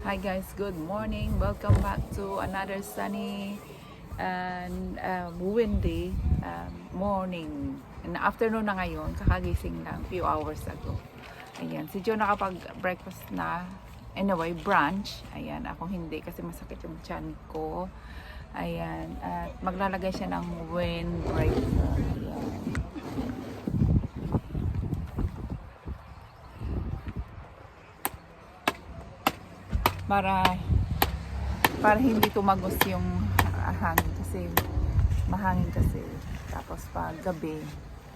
Hi guys, good morning. Welcome back to another sunny and windy morning. And afternoon na ngayon, kakagising lang few hours ago. Ayan, si Joe nakapag-breakfast na. Anyway, brunch. Ayan, ako hindi kasi masakit yung tiyan ko. Ayan, at maglalagay siya ng windbreaker. Ayan. Para hindi tumagos yung hangin kasi mahangin kasi. Tapos pag gabi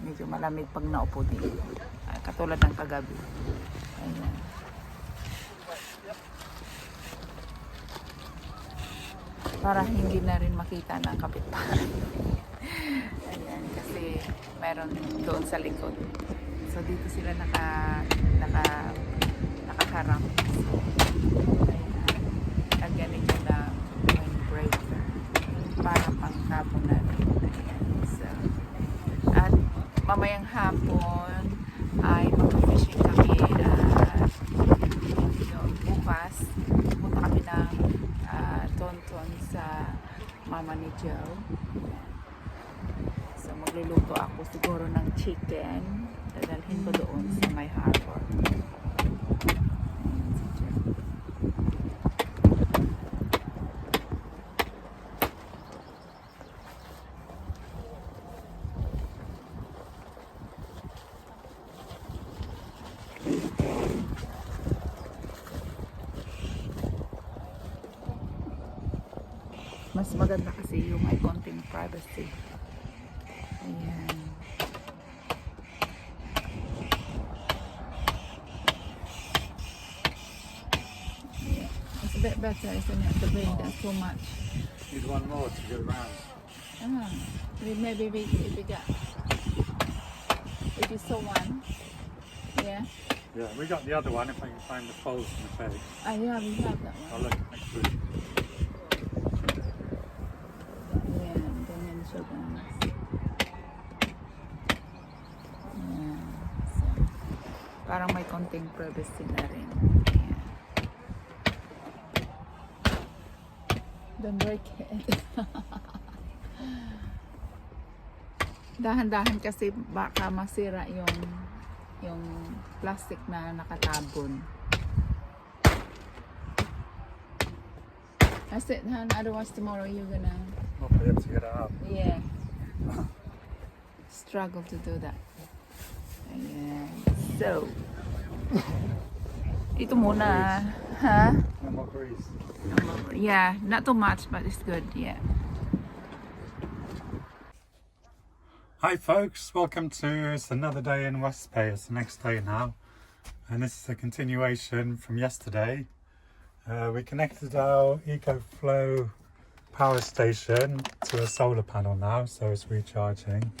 medyo malamig pag naupo din, katulad ng kagabi. Ayan. Para hindi na rin makita ng kapitbahay. Ayan, kasi meron doon sa likod, so dito sila nakaharap. So lagyan ninyo ng windbreaker para pangkapunan. Ayan. So, at mamayang hapon ay mag-fishing kami yun, bukas punta kami ng Tonton sa mama ni Joe. So magluluto ako siguro ng chicken, dadalhin ko doon sa my harbor. Mas maganda kasi yung may konting privacy. Ayan. Yeah. It's a bit better, isn't it? The wind, that's too much. Need one more to go round. Maybe if you saw one. Yeah. Yeah, we got the other one if I can find the poles in the page. Yeah, we have that one. I'll look next week. Parang may konting privacy na rin. Ayan. Don't break it. Dahan-dahan kasi baka masira yung plastic na nakatabon. That's it, Han. Otherwise tomorrow you're gonna... Not be able to get it up. Yeah. Struggle to do that. Ayan. So, ito muna. Ha? No more grease. Yeah, not too much, but it's good. Yeah. Hi folks, welcome to it's another day in West Bay. It's the next day now, and this is a continuation from yesterday. We connected our EcoFlow power station to a solar panel now, so it's recharging.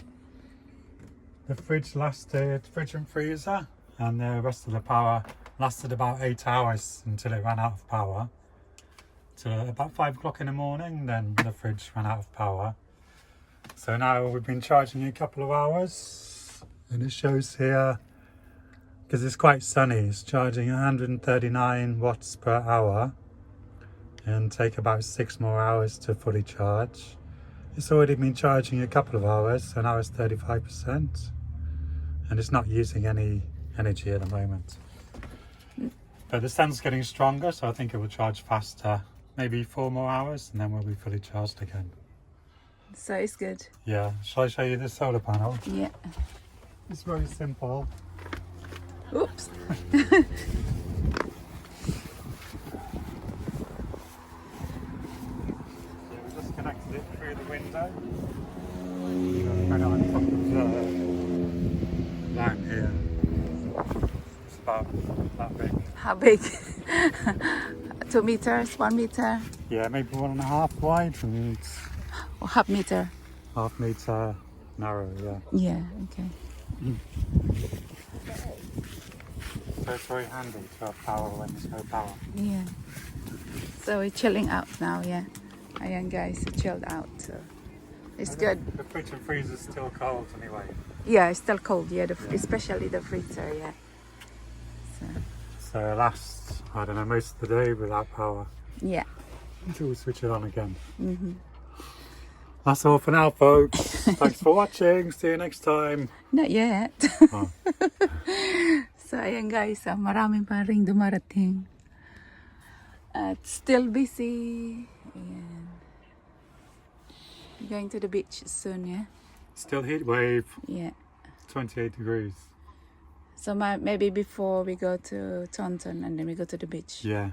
The fridge and freezer and the rest of the power lasted about 8 hours until it ran out of power. Till about 5 o'clock in the morning, then the fridge ran out of power. So now we've been charging a couple of hours, and it shows here, because it's quite sunny, it's charging 139 watts per hour and take about 6 more hours to fully charge. It's already been charging a couple of hours, so now it's 35%, and it's not using any energy at the moment. But the sun's getting stronger, so I think it will charge faster. Maybe 4 more hours, and then we'll be fully charged again. So it's good. Yeah, shall I show you the solar panel? Yeah. It's very simple. Oops. We just connected it through the window. Right on top of the line here. It's about that big. How big? 2 meters, 1 meter, Yeah, maybe 1.5 wide and or half meter. ½ meter narrow, yeah. Yeah, okay. So it's very handy to have power when there's no power. Yeah. So we're chilling out now, yeah. Ayan guys, chilled out. So it's good. The fridge and freezer's still cold anyway. Yeah, it's still cold, yeah, especially the freezer, yeah. So So it lasts, I don't know, most of the day without power Yeah. until we switch it on again. Mm-hmm. That's all for now, folks. Thanks for watching. See you next time. Not yet. Oh. So ayan guys, marami pa ring dumarating. At still busy. Ayan. Going to the beach soon, yeah? Still heat wave, Yeah. 28 degrees. So maybe before we go to Taunton and then we go to the beach. Yeah.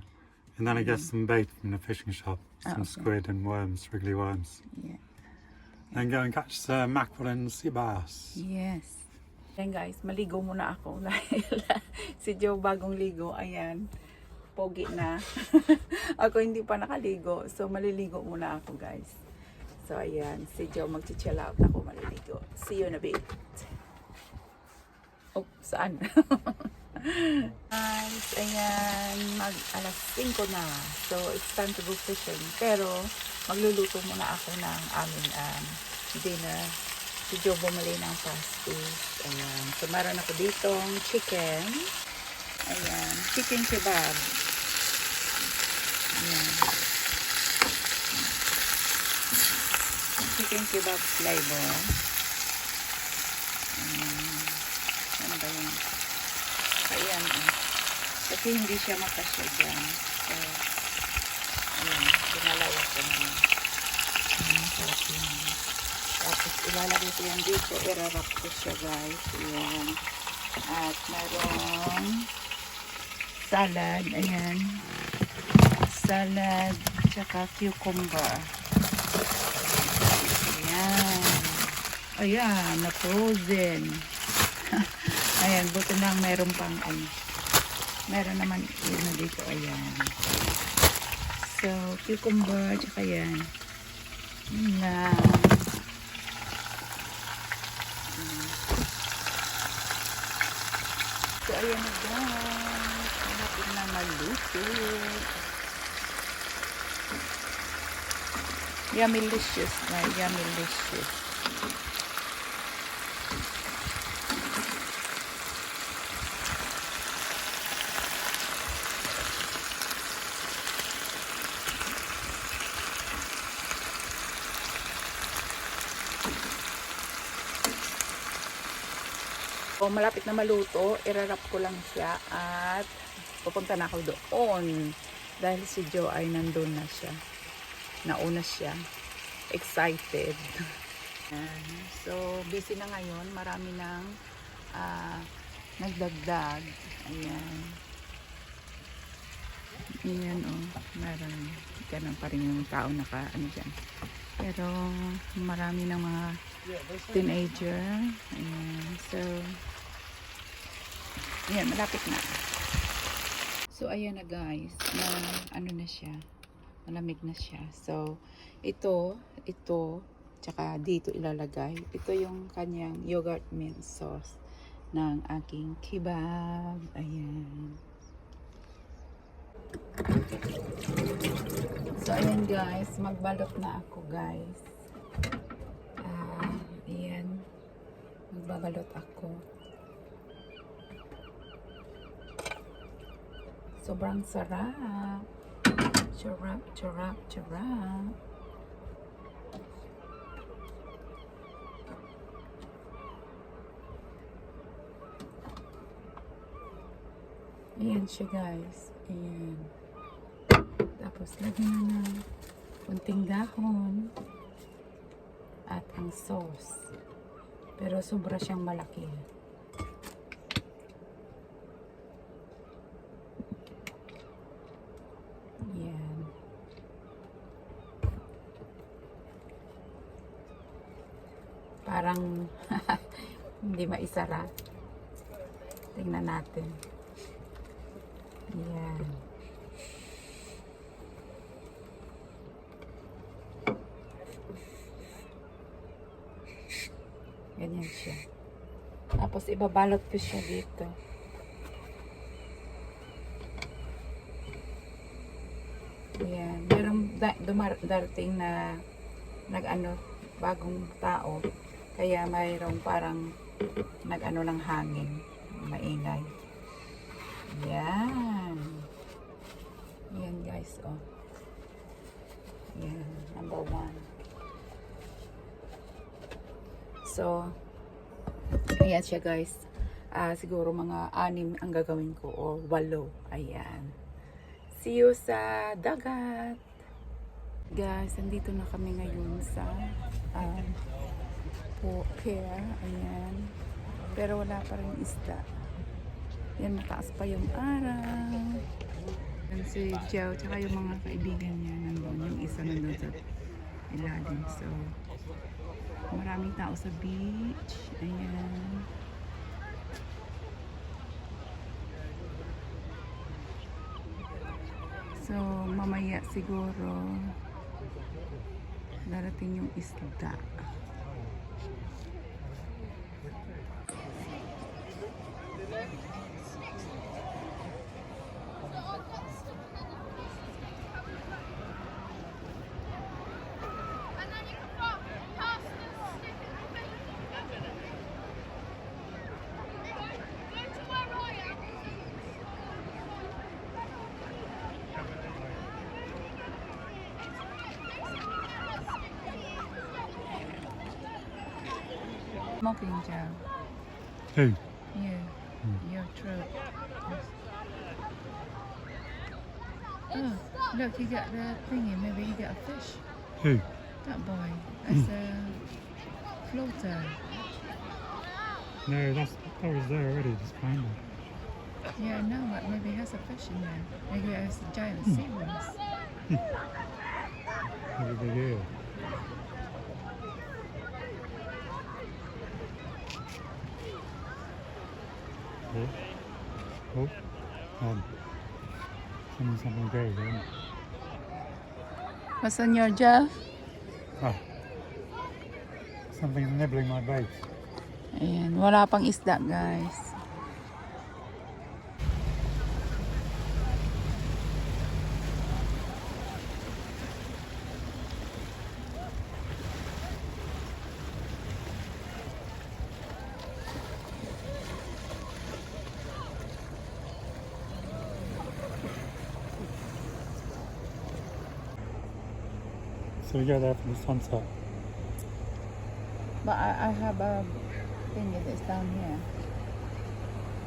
And then I get some bait from the fishing shop. Some okay. squid and worms, wriggly worms. Yeah. Then go and catch some mackerel and sea bass. Yes. Ayan guys, maligo muna ako dahil si Joe bagong ligo. Ayan, pogi na. Ako hindi pa nakaligo. So maliligo muna ako guys. So ayan, si Joe mag-chill out, ako maliligo. See you in a bit. Oh, saan? Guys, ayan, alas 5 na. So it's time to go fishing. Pero magluluto muna ako ng aming dinner. Si Joe bumili ng pasties. Ayan. So meron ako ditong chicken. Ayan, chicken kebab. Ayan. Chicken kebab flavor. Ano ba yun? Ayan. Kasi hindi siya makasya dyan. So, ayan. Pinalawak ko naman. Ayan. Sarap yun. Tapos ilalagay ko yan dito. I-wrap ko siya guys. Ayan. At mayroong salad. Ayan. Salad. Tsaka cucumber. Ayan. Ayan. Na-frozen. Ayan. Buti lang mayroon pang meron naman yun na dito. Ayan. So, cucumber. Tsaka yan. Na so, ayan na guys. Malapit na maluto. Yummy-licious na. Yummy-licious. So, malapit na maluto, irarap ko lang siya at pupunta na ako doon dahil si Joe ay nandun na siya. Nauna siya. Excited. So, busy na ngayon. Marami nang nagdagdag. Ayan. Ayan meron. Ganun pa rin yung tao ano dyan. Pero marami ng mga teenager. Ayan. So, ayan, malapit na. So, ayan na guys. Na, ano na siya. Malamig na siya. So, ito, tsaka dito ilalagay. Ito yung kanyang yogurt mint sauce ng aking kebab. Ayan. So, ayan guys. Magbalot na ako guys. Ayan. Magbabalot ako. Sobrang sarap. Charap, charap, charap. Ayan siya guys. Ayan. Tapos lagyan na ng kunting dahon at ang sauce. Pero sobra siyang malaki. Ayan. Parang hindi maisara. Tingnan natin. Ayan. Ganyan siya. Tapos ibabalot ko siya dito. Ayan. Merong darating na bagong tao. Kaya mayroong parang ng hangin. Maingay. Ayan. for one. So, ayan siya guys. Siguro mga 6 ang gagawin ko o 8. Ayan. See you sa dagat. Guys, andito na kami ngayon sa pier. Ayan. Pero wala pa rin isda. Yan, mataas pa yung araw. Yan si Joe, tsaka yung mga kaibigan niya nandun. Yung isa nandun sa ilalim. So, maraming tao sa beach. Ayan. So, mamaya siguro darating yung isda. Smoking Joe. Who? You. Your throat. Oh, look, you got the thingy. Maybe you got a fish. Who? That boy. That's a floater. No, that was there already, just playing there. Yeah, I know, but maybe it has a fish in there. Maybe it has a giant seahorse. Maybe they do. Oh, someone's having a go again. What's on your Jeff? Oh, something's nibbling my bait. Ayan, wala pang isda guys. So we go there for the sunset. But I have a thing that's down here.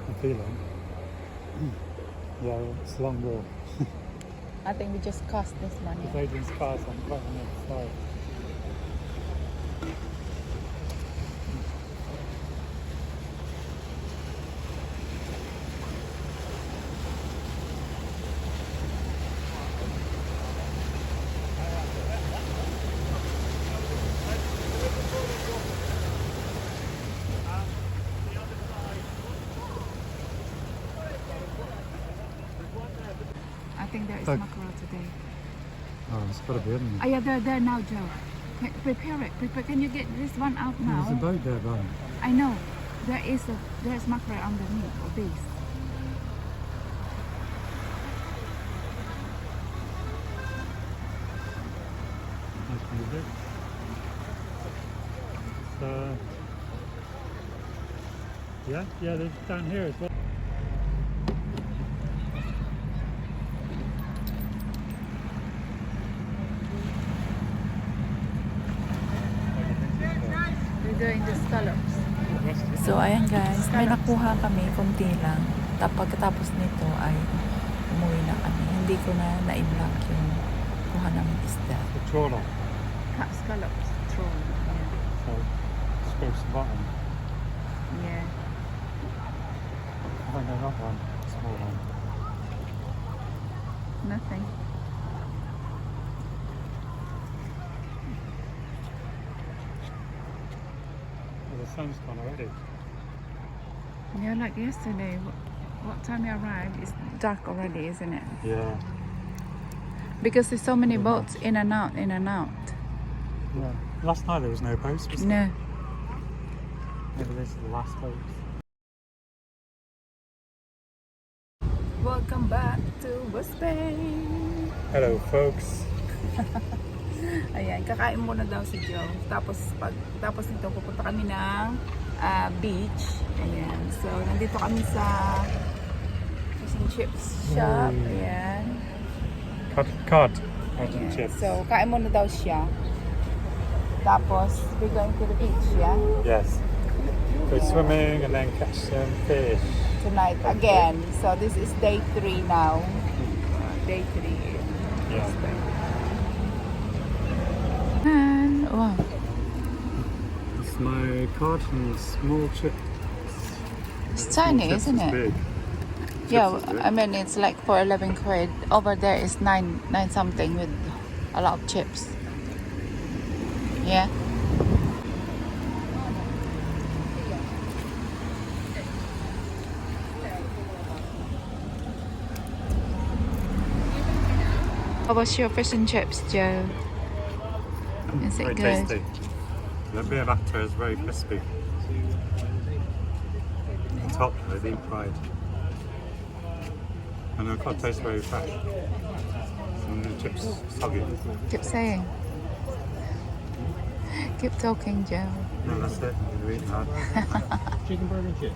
I feel it. Yeah, it's a long walk. I think we just cost this money. There's Adrian's cars on quite on the other side. I think there is Look. mackerel today. Oh, it's got to be, isn't Oh it? yeah, there now, Joe. Prepare it. Can you get this one out There's a now? boat there, though. I know. There's mackerel underneath or base. Nice music. So, yeah, there's down here as well. We're doing the scallops. So ayan guys, may nakuha kami konti lang. Pagkatapos nito ay umuwi na kami. Hindi ko na na-vlog yung kuha namin isda. The trawler. Scallops, trawl. So, scrapes the bottom. Yeah. I think I got one. Small one. Nothing. Well, the sun's gone already. Yeah, like yesterday. What time you arrived? It's dark already, isn't it? Yeah. Because there's so many Yeah. boats in and out, in and out. Yeah. Last night there was no boats, was there? No. Maybe this is the last boat. Welcome back to West Bay. Hello, folks. Ayan, kakain muna daw si Joe. Tapos nito pupunta kami ng beach. Ayan. So, nandito kami sa fish and chips shop. Mm. Ayan. Cod. Hot and Ayan. chips. So, kain muna daw siya. Tapos, we're going to the beach, yeah? Yes. Go swimming and then catch some fish. Tonight again. So, this is day 3 now. Day 3 in Yeah. Spain. And, wow. It's my carton small chips. It's Small tiny, chips isn't is it? big. Yeah, Chips is big. I mean, it's like for 11 quid. Over there is 9 something with a lot of chips. Yeah. How was your fish and chips, Joe? Is it Very good? tasty. The beer batter is very crispy. The top though, deep fried. And the cod tastes very fresh. And the chips soggy. Keep saying. Keep talking, Joe. No, that's it. You eat that. Chicken burger and chips.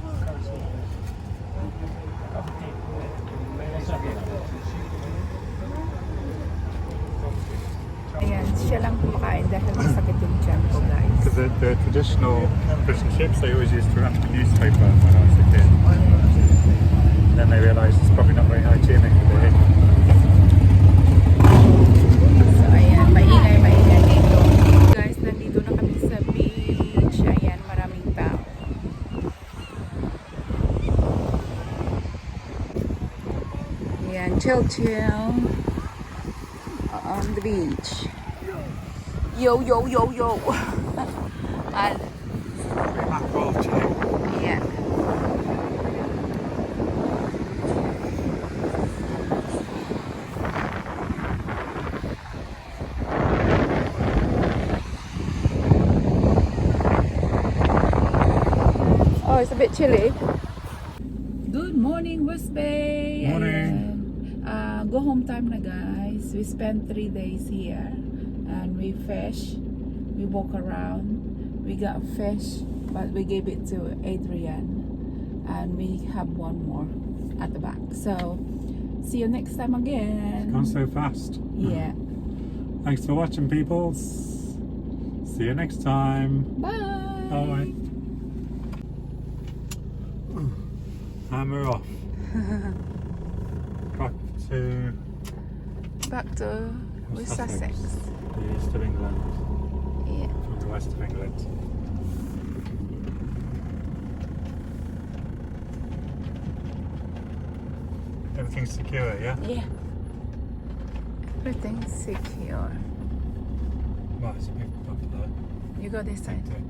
Ayan, siya lang kumakain dahil masakit yung tiyan ko, guys. Because the traditional fish and chips they always used to wrap in newspaper when I was a kid. Then they realised it's probably not very hygienic to eat. So, ayan, maingay dito. Guys, nandito na kami sa beach. Ayan, maraming tao. Ayan, chill on the beach. Yo. And, Mackerel chili. ayan. Oh, it's a bit chilly. Good morning, West Bay. Morning. Ayan. Go home time na, guys. We spent 3 days here and we fish. We walk around. We got fish, but we gave it to Adrian, and we have one more at the back. So, see you next time again. Gone so fast. Yeah. Thanks for watching, people. See you next time. Bye. Bye. And we're off. Back to Sussex. the east of England, Yeah. from the west of England. Everything's secure, yeah? Yeah. Everything's secure. Right, it's a big bump there. You go this side. Take it.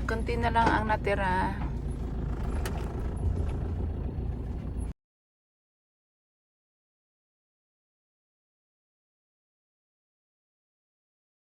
Kunti na lang ang natira.